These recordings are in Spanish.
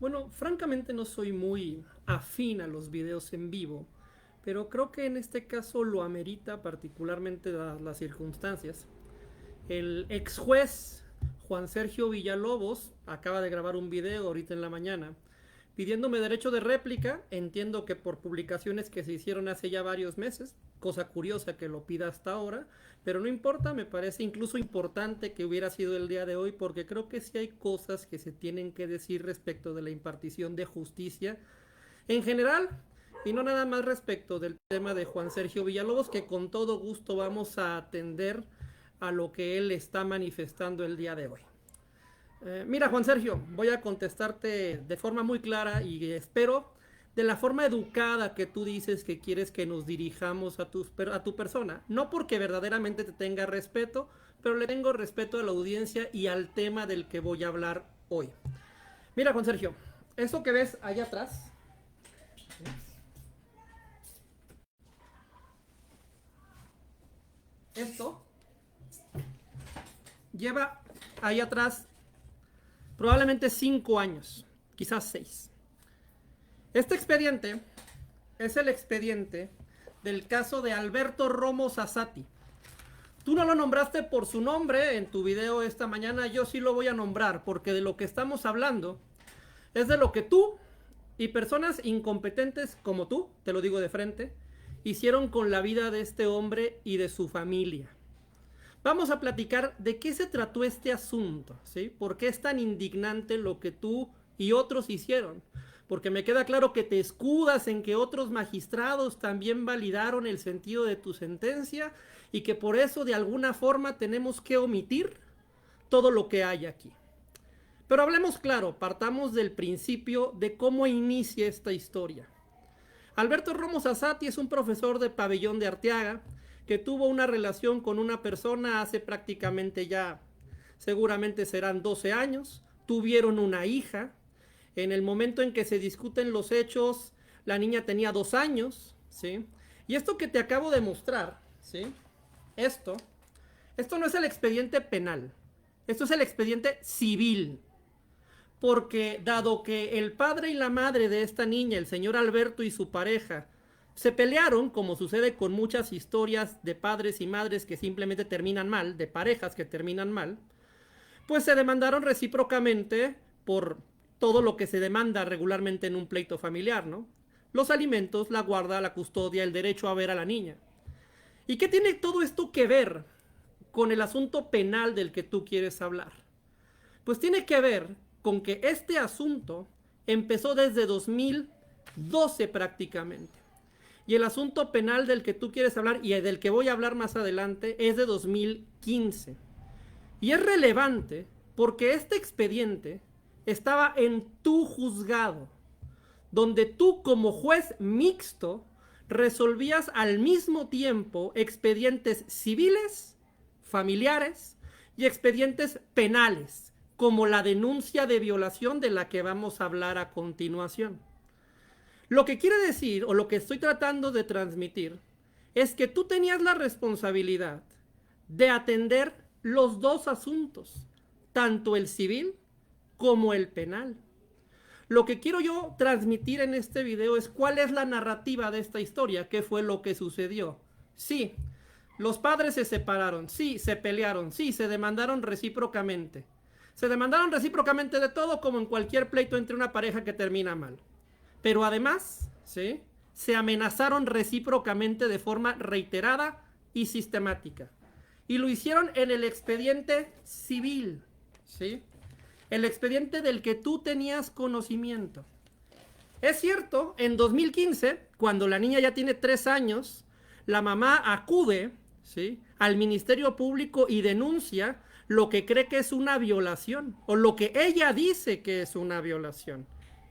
Bueno, francamente no soy muy afín a los videos en vivo, pero creo que en este caso lo amerita particularmente dadas las circunstancias. El ex juez Juan Sergio Villalobos acaba de grabar un video ahorita en la mañana pidiéndome derecho de réplica. Entiendo que por publicaciones que se hicieron hace ya varios meses, cosa curiosa que lo pida hasta ahora, pero no importa, me parece incluso importante que hubiera sido el día de hoy, porque creo que sí hay cosas que se tienen que decir respecto de la impartición de justicia en general, y no nada más respecto del tema de Juan Sergio Villalobos, que con todo gusto vamos a atender a lo que él está manifestando el día de hoy. Mira, Juan Sergio, voy a contestarte de forma muy clara y espero de la forma educada que tú dices que quieres que nos dirijamos a tu persona. No porque verdaderamente te tenga respeto, pero le tengo respeto a la audiencia y al tema del que voy a hablar hoy. Mira, Juan Sergio, eso que ves allá atrás, esto lleva ahí atrás probablemente 5 años, quizás 6. Este expediente es el expediente del caso de Alberto Romo Sassati. Tú no lo nombraste por su nombre en tu video esta mañana, yo sí lo voy a nombrar, porque de lo que estamos hablando es de lo que tú y personas incompetentes como tú, te lo digo de frente, hicieron con la vida de este hombre y de su familia. Vamos a platicar de qué se trató este asunto, ¿sí? ¿Por qué es tan indignante lo que tú y otros hicieron? Porque me queda claro que te escudas en que otros magistrados también validaron el sentido de tu sentencia y que por eso de alguna forma tenemos que omitir todo lo que hay aquí. Pero hablemos claro, partamos del principio de cómo inicia esta historia. Alberto Romo Sassati es un profesor de Pabellón de Arteaga que tuvo una relación con una persona hace prácticamente ya, seguramente serán 12 años, tuvieron una hija. En el momento en que se discuten los hechos, la niña tenía 2 años, ¿sí? Y esto que te acabo de mostrar, ¿sí? Esto no es el expediente penal, esto es el expediente civil. Porque dado que el padre y la madre de esta niña, el señor Alberto y su pareja, se pelearon, como sucede con muchas historias de padres y madres que simplemente terminan mal, de parejas que terminan mal, pues se demandaron recíprocamente por todo lo que se demanda regularmente en un pleito familiar, ¿no? Los alimentos, la guarda, la custodia, el derecho a ver a la niña. ¿Y qué tiene todo esto que ver con el asunto penal del que tú quieres hablar? Pues tiene que ver con que este asunto empezó desde 2012 prácticamente. Y el asunto penal del que tú quieres hablar y del que voy a hablar más adelante es de 2015. Y es relevante porque este expediente estaba en tu juzgado, donde tú como juez mixto resolvías al mismo tiempo expedientes civiles, familiares y expedientes penales, como la denuncia de violación de la que vamos a hablar a continuación. Lo que quiere decir, o lo que estoy tratando de transmitir, es que tú tenías la responsabilidad de atender los dos asuntos, tanto el civil como el penal. Lo que quiero yo transmitir en este video es cuál es la narrativa de esta historia, qué fue lo que sucedió. Sí, los padres se separaron, sí, se pelearon, sí, se demandaron recíprocamente. Se demandaron recíprocamente de todo, como en cualquier pleito entre una pareja que termina mal. Pero además, ¿sí?, se amenazaron recíprocamente de forma reiterada y sistemática. Y lo hicieron en el expediente civil, ¿sí? El expediente del que tú tenías conocimiento. Es cierto, en 2015, cuando la niña ya tiene 3 años, la mamá acude, ¿sí?, al Ministerio Público y denuncia lo que cree que es una violación, o lo que ella dice que es una violación.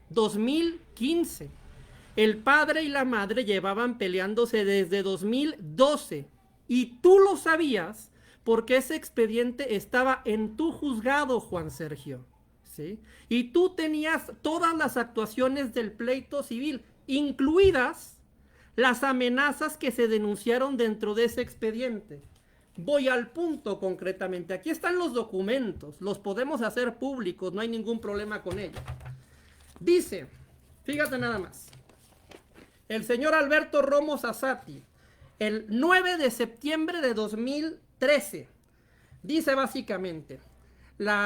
2015. El padre y la madre llevaban peleándose desde 2012 y tú lo sabías porque ese expediente estaba en tu juzgado, Juan Sergio, ¿sí? Y tú tenías todas las actuaciones del pleito civil, incluidas las amenazas que se denunciaron dentro de ese expediente. Voy al punto concretamente. Aquí están los documentos, los podemos hacer públicos, no hay ningún problema con ello. Dice, fíjate nada más, el señor Alberto Romo Sassati, el 9 de septiembre de 2013, dice básicamente,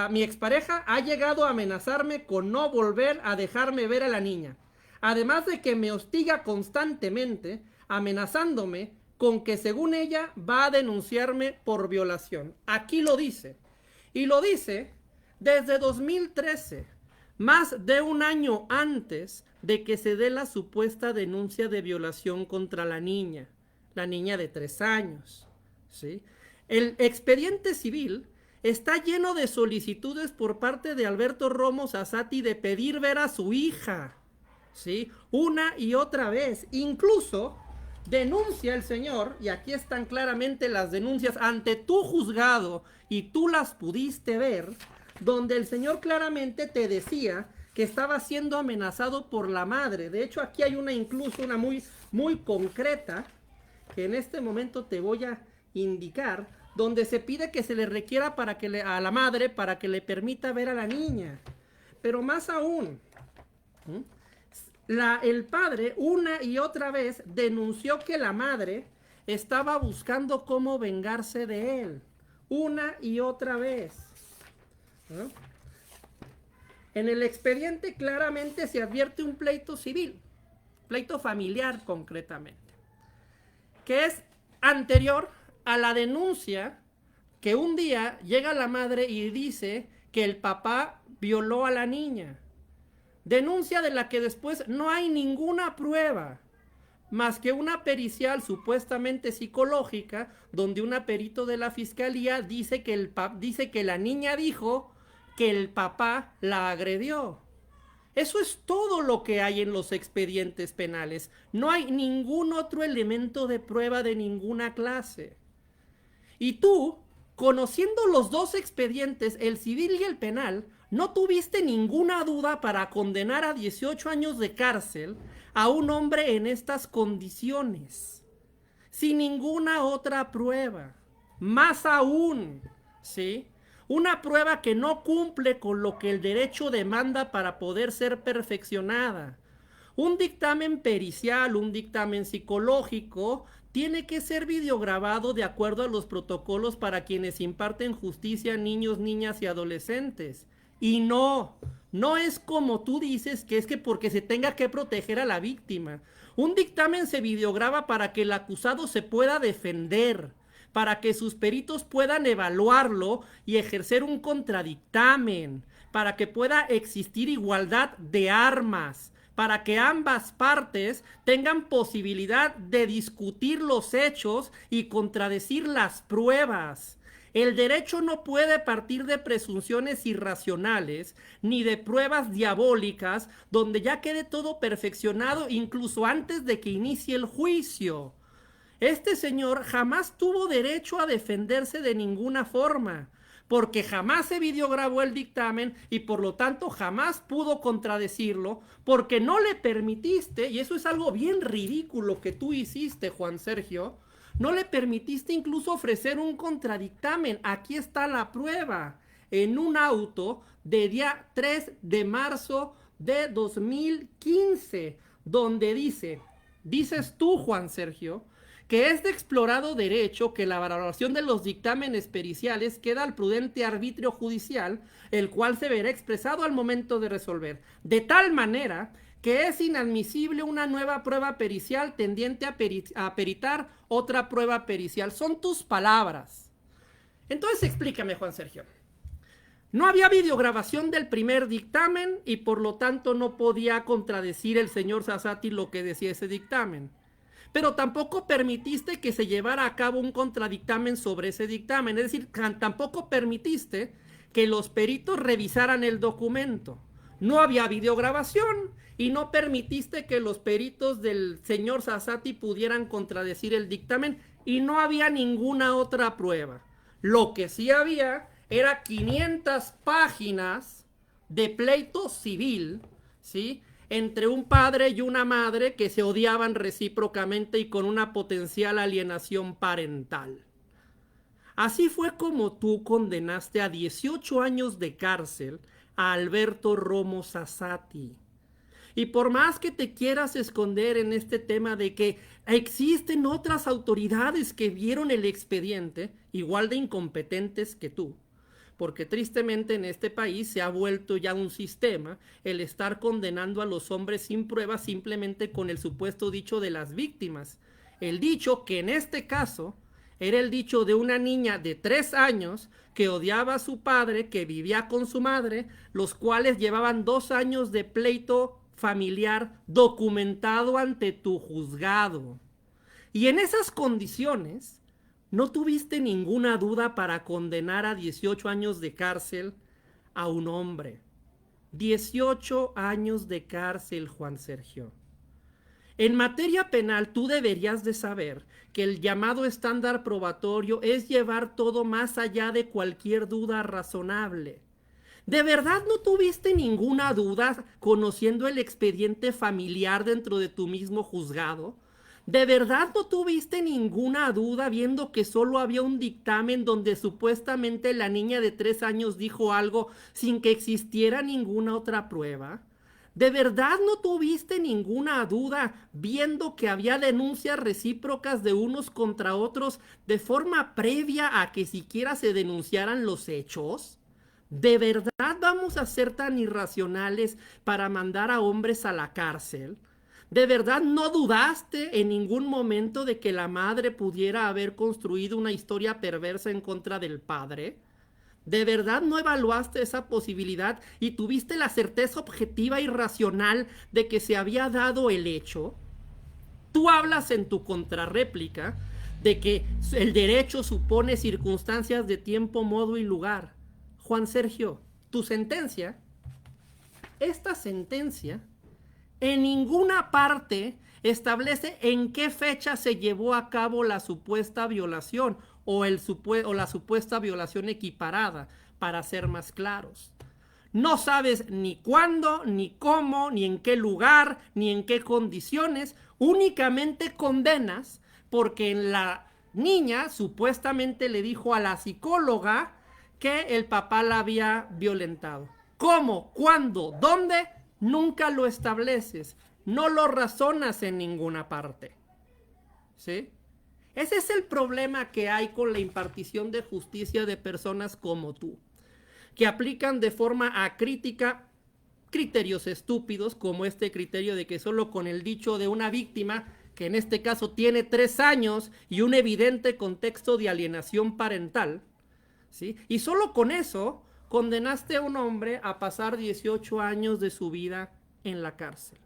mi expareja ha llegado a amenazarme con no volver a dejarme ver a la niña. Además de que me hostiga constantemente, amenazándome con que según ella va a denunciarme por violación. Aquí lo dice. Y lo dice desde 2013, más de un año antes de que se dé la supuesta denuncia de violación contra la niña de 3 años. ¿Sí? El expediente civil está lleno de solicitudes por parte de Alberto Romo Sassati de pedir ver a su hija, ¿sí? Una y otra vez. Incluso denuncia el señor, y aquí están claramente las denuncias ante tu juzgado, y tú las pudiste ver, donde el señor claramente te decía que estaba siendo amenazado por la madre. De hecho, aquí hay incluso una muy concreta, que en este momento te voy a indicar, donde se pide que se le requiera a la madre para que le permita ver a la niña. Pero más aún, el padre una y otra vez denunció que la madre estaba buscando cómo vengarse de él. Una y otra vez. ¿No? En el expediente claramente se advierte un pleito civil, pleito familiar concretamente, que es anterior a la denuncia que un día llega la madre y dice que el papá violó a la niña. Denuncia de la que después no hay ninguna prueba, más que una pericial supuestamente psicológica, donde un perito de la fiscalía dice que la niña dijo que el papá la agredió. Eso es todo lo que hay en los expedientes penales. No hay ningún otro elemento de prueba de ninguna clase. Y tú, conociendo los dos expedientes, el civil y el penal, no tuviste ninguna duda para condenar a 18 años de cárcel a un hombre en estas condiciones, sin ninguna otra prueba. Más aún, ¿sí? Una prueba que no cumple con lo que el derecho demanda para poder ser perfeccionada. Un dictamen pericial, un dictamen psicológico, tiene que ser videograbado de acuerdo a los protocolos para quienes imparten justicia a niños, niñas y adolescentes. Y no es como tú dices, que es que porque se tenga que proteger a la víctima. Un dictamen se videograba para que el acusado se pueda defender, para que sus peritos puedan evaluarlo y ejercer un contradictamen, para que pueda existir igualdad de armas, para que ambas partes tengan posibilidad de discutir los hechos y contradecir las pruebas. El derecho no puede partir de presunciones irracionales ni de pruebas diabólicas donde ya quede todo perfeccionado incluso antes de que inicie el juicio. Este señor jamás tuvo derecho a defenderse de ninguna forma, porque jamás se videograbó el dictamen y por lo tanto jamás pudo contradecirlo, porque no le permitiste, y eso es algo bien ridículo que tú hiciste, Juan Sergio, no le permitiste incluso ofrecer un contradictamen. Aquí está la prueba, en un auto de día 3 de marzo de 2015, donde dices tú, Juan Sergio, que es de explorado derecho que la valoración de los dictámenes periciales queda al prudente arbitrio judicial, el cual se verá expresado al momento de resolver, de tal manera que es inadmisible una nueva prueba pericial tendiente a peritar otra prueba pericial. Son tus palabras. Entonces explícame, Juan Sergio. No había videograbación del primer dictamen y por lo tanto no podía contradecir el señor Sassati lo que decía ese dictamen. Pero tampoco permitiste que se llevara a cabo un contradictamen sobre ese dictamen. Es decir, tampoco permitiste que los peritos revisaran el documento. No había videograbación y no permitiste que los peritos del señor Sassati pudieran contradecir el dictamen y no había ninguna otra prueba. Lo que sí había era 500 páginas de pleito civil, ¿sí?, entre un padre y una madre que se odiaban recíprocamente y con una potencial alienación parental. Así fue como tú condenaste a 18 años de cárcel a Alberto Romo Sassati. Y por más que te quieras esconder en este tema de que existen otras autoridades que vieron el expediente, igual de incompetentes que tú, porque tristemente en este país se ha vuelto ya un sistema el estar condenando a los hombres sin pruebas simplemente con el supuesto dicho de las víctimas. El dicho que en este caso era el dicho de una niña de 3 años que odiaba a su padre, que vivía con su madre, los cuales llevaban 2 años de pleito familiar documentado ante tu juzgado. Y en esas condiciones, no tuviste ninguna duda para condenar a 18 años de cárcel a un hombre. 18 años de cárcel, Juan Sergio. En materia penal, tú deberías de saber que el llamado estándar probatorio es llevar todo más allá de cualquier duda razonable. ¿De verdad no tuviste ninguna duda conociendo el expediente familiar dentro de tu mismo juzgado? ¿De verdad no tuviste ninguna duda viendo que solo había un dictamen donde supuestamente la niña de 3 años dijo algo sin que existiera ninguna otra prueba? ¿De verdad no tuviste ninguna duda viendo que había denuncias recíprocas de unos contra otros de forma previa a que siquiera se denunciaran los hechos? ¿De verdad vamos a ser tan irracionales para mandar a hombres a la cárcel? ¿De verdad no dudaste en ningún momento de que la madre pudiera haber construido una historia perversa en contra del padre? ¿De verdad no evaluaste esa posibilidad y tuviste la certeza objetiva y racional de que se había dado el hecho? Tú hablas en tu contrarréplica de que el derecho supone circunstancias de tiempo, modo y lugar. Juan Sergio, tu sentencia, esta sentencia, en ninguna parte establece en qué fecha se llevó a cabo la supuesta violación o la supuesta violación equiparada, para ser más claros. No sabes ni cuándo, ni cómo, ni en qué lugar, ni en qué condiciones, únicamente condenas porque la niña supuestamente le dijo a la psicóloga que el papá la había violentado. ¿Cómo? ¿Cuándo? ¿Dónde? Nunca lo estableces, no lo razonas en ninguna parte. ¿Sí? Ese es el problema que hay con la impartición de justicia de personas como tú, que aplican de forma acrítica criterios estúpidos como este criterio de que solo con el dicho de una víctima, que en este caso tiene 3 años y un evidente contexto de alienación parental, ¿sí? Y solo con eso condenaste a un hombre a pasar 18 años de su vida en la cárcel.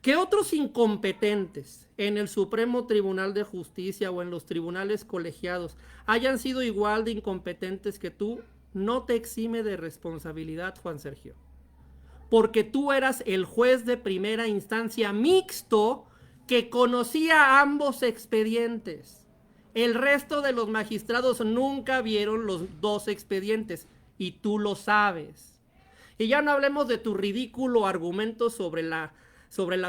Que otros incompetentes en el Supremo Tribunal de Justicia o en los tribunales colegiados hayan sido igual de incompetentes que tú, no te exime de responsabilidad, Juan Sergio. Porque tú eras el juez de primera instancia mixto que conocía ambos expedientes. El resto de los magistrados nunca vieron los 2 expedientes y tú lo sabes. Y ya no hablemos de tu ridículo argumento sobre la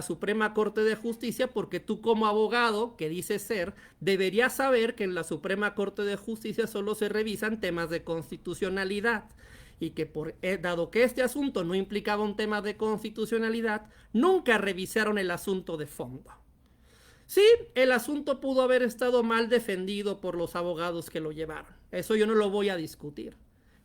Suprema Corte de Justicia, porque tú como abogado, que dices ser, deberías saber que en la Suprema Corte de Justicia solo se revisan temas de constitucionalidad y que dado que este asunto no implicaba un tema de constitucionalidad, nunca revisaron el asunto de fondo. Sí, el asunto pudo haber estado mal defendido por los abogados que lo llevaron, eso yo no lo voy a discutir,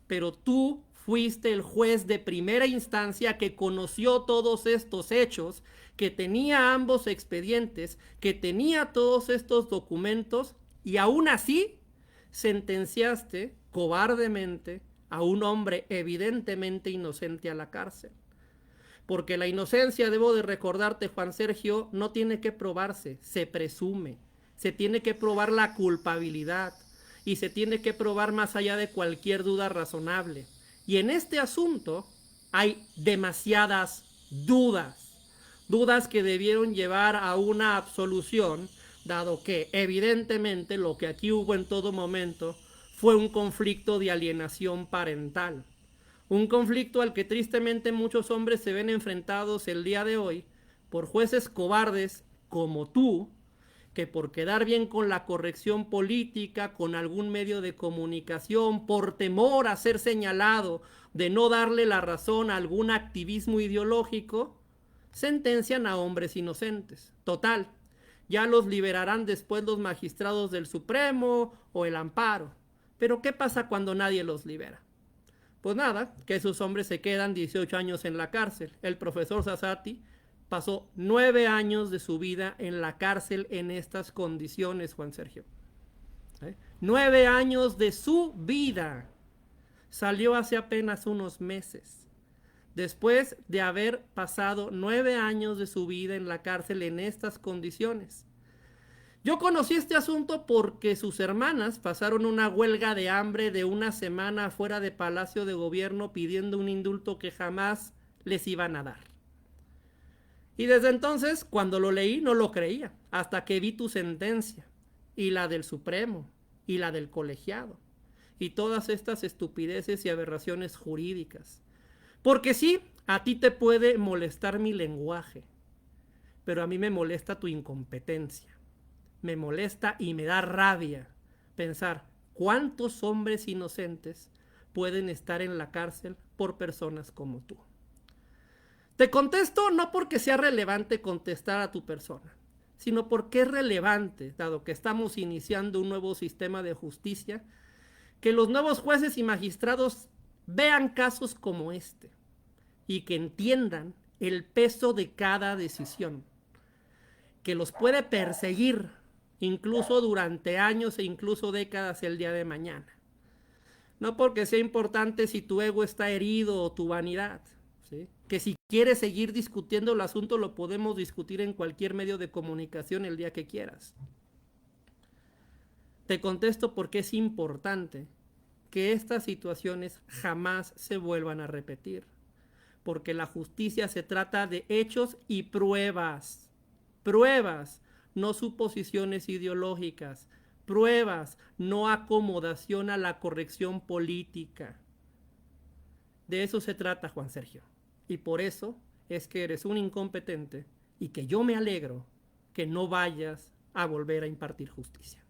pero tú fuiste el juez de primera instancia que conoció todos estos hechos, que tenía ambos expedientes, que tenía todos estos documentos y aún así sentenciaste cobardemente a un hombre evidentemente inocente a la cárcel. Porque la inocencia, debo de recordarte, Juan Sergio, no tiene que probarse, se presume. Se tiene que probar la culpabilidad y se tiene que probar más allá de cualquier duda razonable. Y en este asunto hay demasiadas dudas, dudas que debieron llevar a una absolución, dado que evidentemente lo que aquí hubo en todo momento fue un conflicto de alienación parental. Un conflicto al que tristemente muchos hombres se ven enfrentados el día de hoy por jueces cobardes como tú, que por quedar bien con la corrección política, con algún medio de comunicación, por temor a ser señalado de no darle la razón a algún activismo ideológico, sentencian a hombres inocentes. Total, ya los liberarán después los magistrados del Supremo o el amparo. Pero ¿qué pasa cuando nadie los libera? Pues nada, que esos hombres se quedan 18 años en la cárcel. El profesor Sassati pasó 9 años de su vida en la cárcel en estas condiciones, Juan Sergio. 9 años de su vida. Salió hace apenas unos meses, después de haber pasado 9 años de su vida en la cárcel en estas condiciones. Yo conocí este asunto porque sus hermanas pasaron una huelga de hambre de una semana fuera de Palacio de Gobierno pidiendo un indulto que jamás les iban a dar. Y desde entonces, cuando lo leí, no lo creía, hasta que vi tu sentencia, y la del Supremo, y la del colegiado, y todas estas estupideces y aberraciones jurídicas. Porque sí, a ti te puede molestar mi lenguaje, pero a mí me molesta tu incompetencia. Me molesta y me da rabia pensar cuántos hombres inocentes pueden estar en la cárcel por personas como tú. Te contesto no porque sea relevante contestar a tu persona, sino porque es relevante, dado que estamos iniciando un nuevo sistema de justicia, que los nuevos jueces y magistrados vean casos como este y que entiendan el peso de cada decisión, que los puede perseguir incluso durante años e incluso décadas el día de mañana. No porque sea importante si tu ego está herido o tu vanidad, ¿sí? Que si quieres seguir discutiendo el asunto lo podemos discutir en cualquier medio de comunicación el día que quieras. Te contesto porque es importante que estas situaciones jamás se vuelvan a repetir, porque la justicia se trata de hechos y pruebas, no suposiciones ideológicas, pruebas, no acomodación a la corrección política. De eso se trata, Juan Sergio, y por eso es que eres un incompetente y que yo me alegro que no vayas a volver a impartir justicia.